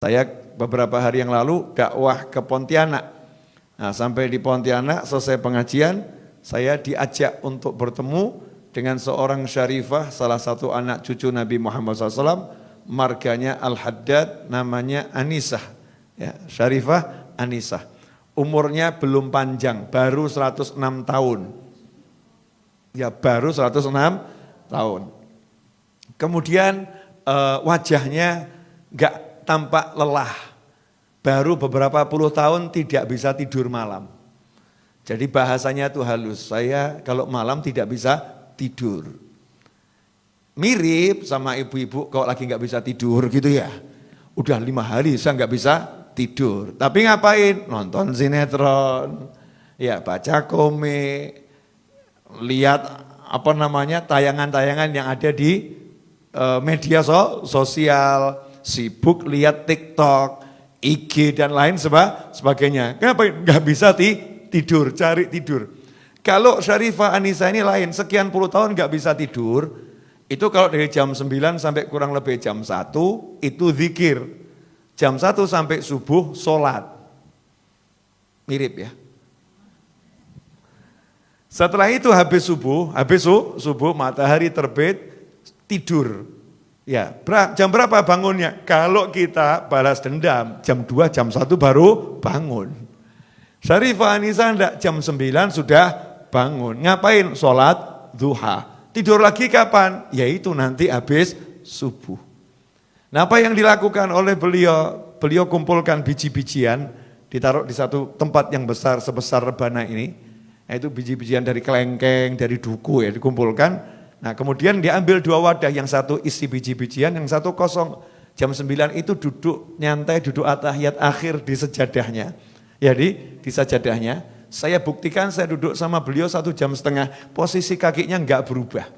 Saya beberapa hari yang lalu dakwah ke Pontianak. Nah, sampai di Pontianak selesai pengajian, saya diajak untuk bertemu dengan seorang syarifah, salah satu anak cucu Nabi Muhammad SAW, marganya Al-Haddad, namanya Anisah. Ya, Syarifah Anisah. Umurnya belum panjang, baru 106 tahun. Ya, baru 106 tahun. Kemudian wajahnya enggak tampak lelah, baru beberapa puluh tahun tidak bisa tidur malam. Jadi bahasanya tuh halus, saya kalau malam tidak bisa tidur. Mirip sama ibu-ibu kalau lagi nggak bisa tidur gitu ya. Udah 5 hari saya nggak bisa tidur. Tapi ngapain? Nonton sinetron, ya baca komik, lihat tayangan-tayangan yang ada di media sosial. Sibuk lihat TikTok, IG dan lain sebagainya. Kenapa nggak bisa tidur, cari tidur? Kalau Syarifah Anisah ini lain, sekian puluh tahun nggak bisa tidur, itu kalau dari jam 9 sampai kurang lebih jam 1, itu zikir. Jam 1 sampai subuh, sholat. Mirip ya. Setelah itu habis subuh matahari terbit, tidur. Ya, jam berapa bangunnya? Kalau kita balas dendam, jam 2, jam 1 baru bangun. Syarifah Anisah enggak, jam 9 sudah bangun. Ngapain? Sholat duha. Tidur lagi kapan? Yaitu nanti habis subuh. Nah, apa yang dilakukan oleh beliau? Beliau kumpulkan biji-bijian, ditaruh di satu tempat yang besar sebesar rebana ini. Yaitu biji-bijian dari kelengkeng, dari duku ya dikumpulkan. Nah, kemudian diambil 2 wadah, yang satu isi biji-bijian, yang satu kosong. Jam 9 itu duduk nyantai, duduk atahiyat akhir di sejadahnya. Jadi di sajadahnya, saya buktikan saya duduk sama beliau 1,5 jam, posisi kakinya enggak berubah.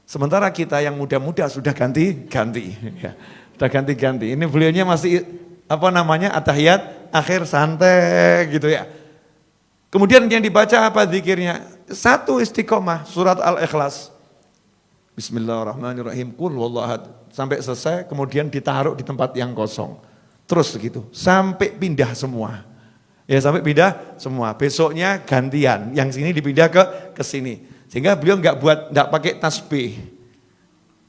Sementara kita yang muda-muda sudah ganti-ganti. Ya, sudah ganti-ganti. Ini beliaunya masih atahiyat akhir santai gitu ya. Kemudian yang dibaca apa zikirnya? 1 istiqomah, surat Al-Ikhlas. Bismillahirrahmanirrahim, qul huwallahu ahad, sampai selesai, kemudian ditaruh di tempat yang kosong. Terus gitu, sampai pindah semua. Ya, sampai pindah semua. Besoknya gantian, yang sini dipindah ke sini. Sehingga beliau enggak pakai tasbih.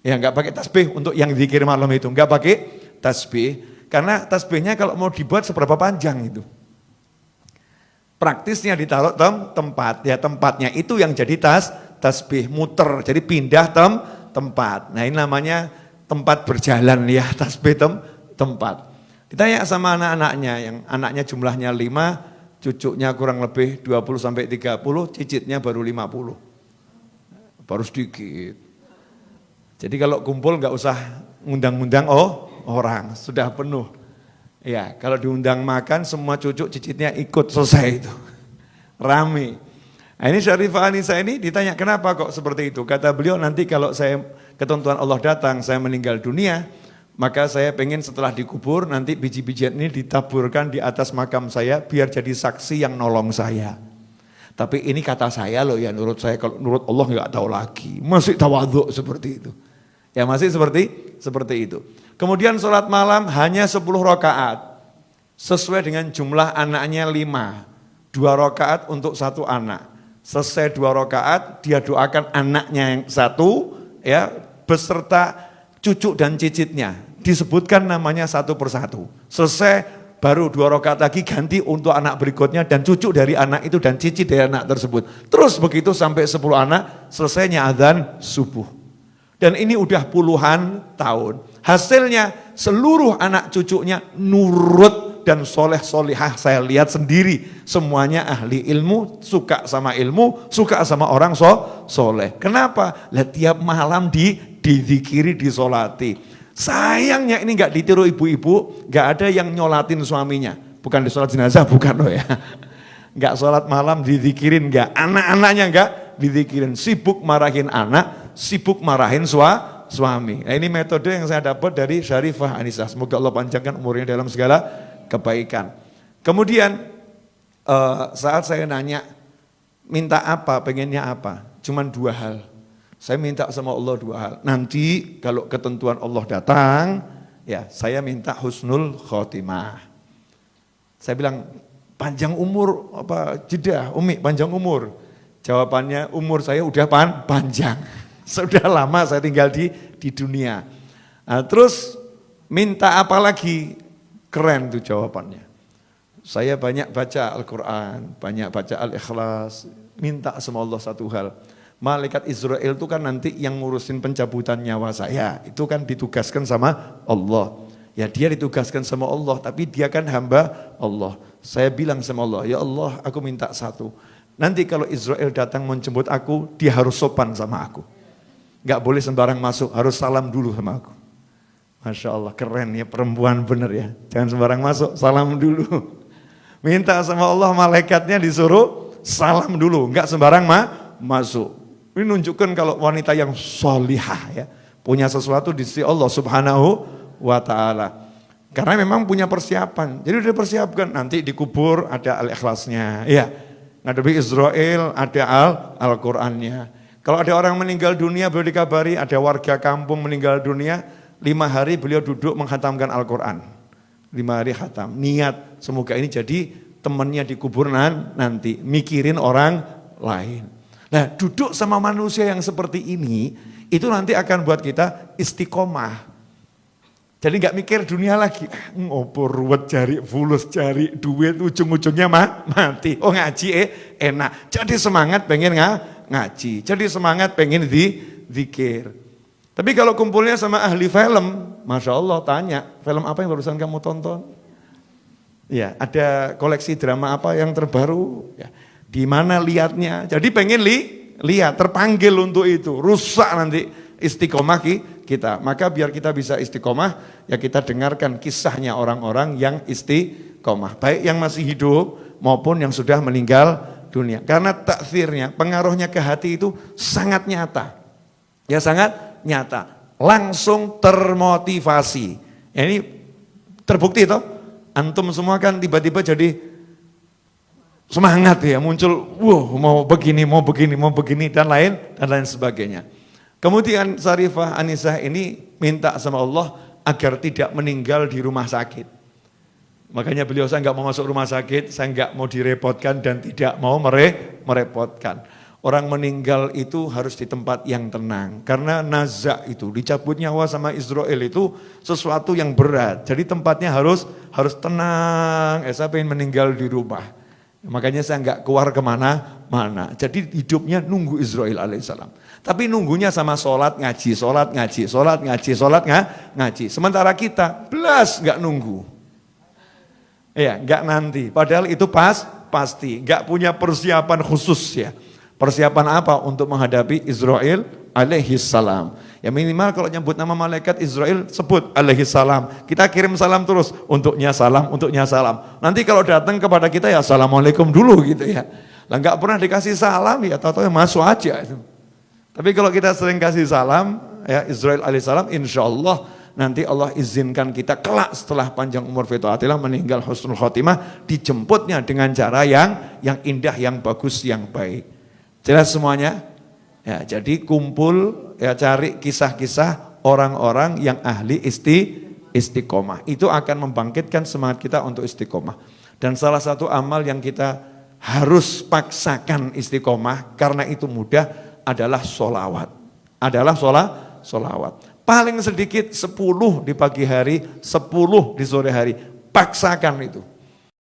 Ya, enggak pakai tasbih untuk yang zikir malam itu, enggak pakai tasbih, karena tasbihnya kalau mau dibuat seberapa panjang itu. Praktisnya ditaruh tempat, ya tempatnya itu yang jadi tasbih, muter, jadi pindah tempat. Nah, ini namanya tempat berjalan ya, tasbih tempat. Ditanya sama anak-anaknya, yang anaknya jumlahnya 5, cucunya kurang lebih 20-30, cicitnya baru 50. Baru sedikit. Jadi kalau kumpul nggak usah ngundang-ngundang orang, sudah penuh. Ya, kalau diundang makan semua cucu cicitnya ikut, selesai itu. Rame. Nah, ini Syarifah Anisah ini ditanya kenapa kok seperti itu. Kata beliau, nanti kalau saya ketentuan Allah datang, saya meninggal dunia, maka saya pengen setelah dikubur nanti biji-bijian ini ditaburkan di atas makam saya biar jadi saksi yang nolong saya. Tapi ini kata saya loh ya, menurut saya, kalau menurut Allah nggak tahu lagi. Masih tawadhu seperti itu. Ya, masih seperti itu. Kemudian sholat malam hanya 10 rakaat, sesuai dengan jumlah anaknya 5, 2 rakaat untuk 1 anak. Selesai 2 rakaat, dia doakan anaknya yang 1, ya, beserta cucu dan cicitnya. Disebutkan namanya satu persatu. Selesai, baru 2 rakaat lagi ganti untuk anak berikutnya dan cucu dari anak itu dan cicit dari anak tersebut. Terus begitu sampai 10 anak, selesainya azan subuh. Dan ini udah puluhan tahun. Hasilnya seluruh anak cucunya nurut dan soleh-solihah. Saya lihat sendiri, semuanya ahli ilmu, suka sama ilmu, suka sama orang soleh. Kenapa? Lah, tiap malam dizikiri, disolati. Sayangnya ini enggak ditiru ibu-ibu, enggak ada yang nyolatin suaminya. Bukan di sholat jenazah, bukan loh ya. Enggak sholat malam dizikirin, enggak. Anak-anaknya enggak dizikirin. Sibuk marahin anak, sibuk marahin suami. Nah, ini metode yang saya dapat dari Syarifah Anisah. Semoga Allah panjangkan umurnya dalam segala kebaikan. Kemudian saat saya nanya, minta apa, pengennya apa? Cuman 2 hal. Saya minta sama Allah 2 hal. Nanti kalau ketentuan Allah datang, Ya, saya minta husnul khotimah. Saya bilang, panjang umur apa jeda, Umi panjang umur. Jawabannya umur saya udah panjang. Sudah lama saya tinggal di dunia. Nah, terus minta apa lagi? Keren tuh jawabannya. Saya banyak baca Al-Quran, banyak baca Al-Ikhlas, minta sama Allah satu hal. Malaikat Israel itu kan nanti yang ngurusin pencabutan nyawa saya, itu kan ditugaskan sama Allah. Ya dia ditugaskan sama Allah, tapi dia kan hamba Allah. Saya bilang sama Allah, ya Allah aku minta satu. Nanti kalau Israel datang menjemput aku, dia harus sopan sama aku. Gak boleh sembarang masuk, harus salam dulu sama aku. Masya Allah keren ya perempuan bener ya, jangan sembarang masuk, salam dulu. Minta sama Allah malaikatnya disuruh salam dulu, enggak sembarang masuk. Ini nunjukkan kalau wanita yang solihah ya, punya sesuatu di sisi Allah Subhanahu wa ta'ala. Karena memang punya persiapan, jadi udah persiapkan nanti dikubur ada Al-Ikhlasnya, ya. Ngadepi Israel ada Al-Qurannya. Kalau ada orang meninggal dunia beliau dikabari, ada warga kampung meninggal dunia, 5 hari beliau duduk menghatamkan Al-Quran. 5 hari khatam, niat semoga ini jadi temannya di kuburan nanti, mikirin orang lain. Nah duduk sama manusia yang seperti ini, itu nanti akan buat kita istiqomah. Jadi gak mikir dunia lagi, ngopor ruwet cari fulus, cari duit, ujung-ujungnya mati. Oh ngaji enak, jadi semangat pengen ngaji, jadi semangat pengen zikir. Tapi kalau kumpulnya sama ahli film, Masya Allah tanya, film apa yang barusan kamu tonton? Ya, ada koleksi drama apa yang terbaru? Ya, di mana lihatnya? Jadi pengen lihat, terpanggil untuk itu, rusak nanti istiqomah kita. Maka biar kita bisa istiqomah, ya kita dengarkan kisahnya orang-orang yang istiqomah. Baik yang masih hidup maupun yang sudah meninggal dunia. Karena taksirnya, pengaruhnya ke hati itu sangat nyata. Ya sangat nyata, langsung termotivasi. Ya, ini terbukti toh, antum semua kan tiba-tiba jadi semangat ya, muncul, mau begini dan lain sebagainya. Kemudian Sarifah Anisah ini minta sama Allah agar tidak meninggal di rumah sakit. Makanya beliau, saya nggak mau masuk rumah sakit, saya nggak mau direpotkan dan tidak mau merepotkan. Orang meninggal itu harus di tempat yang tenang. Karena nazak itu, dicabut nyawa sama Israel itu sesuatu yang berat. Jadi tempatnya harus tenang. Saya pengen meninggal di rumah. Makanya saya nggak keluar kemana-mana. Jadi hidupnya nunggu Israel alaihissalam. Tapi nunggunya sama sholat ngaji. Sementara kita belas nggak nunggu. Ya, nggak nanti. Padahal itu pasti. Nggak punya persiapan khusus ya. Persiapan apa untuk menghadapi Israel alaihissalam? Ya minimal kalau nyebut nama malaikat Israel sebut alaihissalam. Kita kirim salam terus, untuknya salam. Nanti kalau datang kepada kita ya assalamualaikum dulu gitu ya. Lah nggak pernah dikasih salam ya, tahu-tahu masuk aja itu. Tapi kalau kita sering kasih salam ya Israel alaihissalam, insya Allah nanti Allah izinkan kita kelak setelah panjang umur fitaatillah meninggal husnul khotimah, dijemputnya dengan cara yang indah, yang bagus, yang baik. Jelas semuanya? Ya, jadi kumpul ya, cari kisah-kisah orang-orang yang ahli istiqomah. Itu akan membangkitkan semangat kita untuk istiqomah. Dan salah satu amal yang kita harus paksakan istiqomah karena itu mudah adalah sholawat. Paling sedikit 10 di pagi hari, 10 di sore hari. Paksakan itu.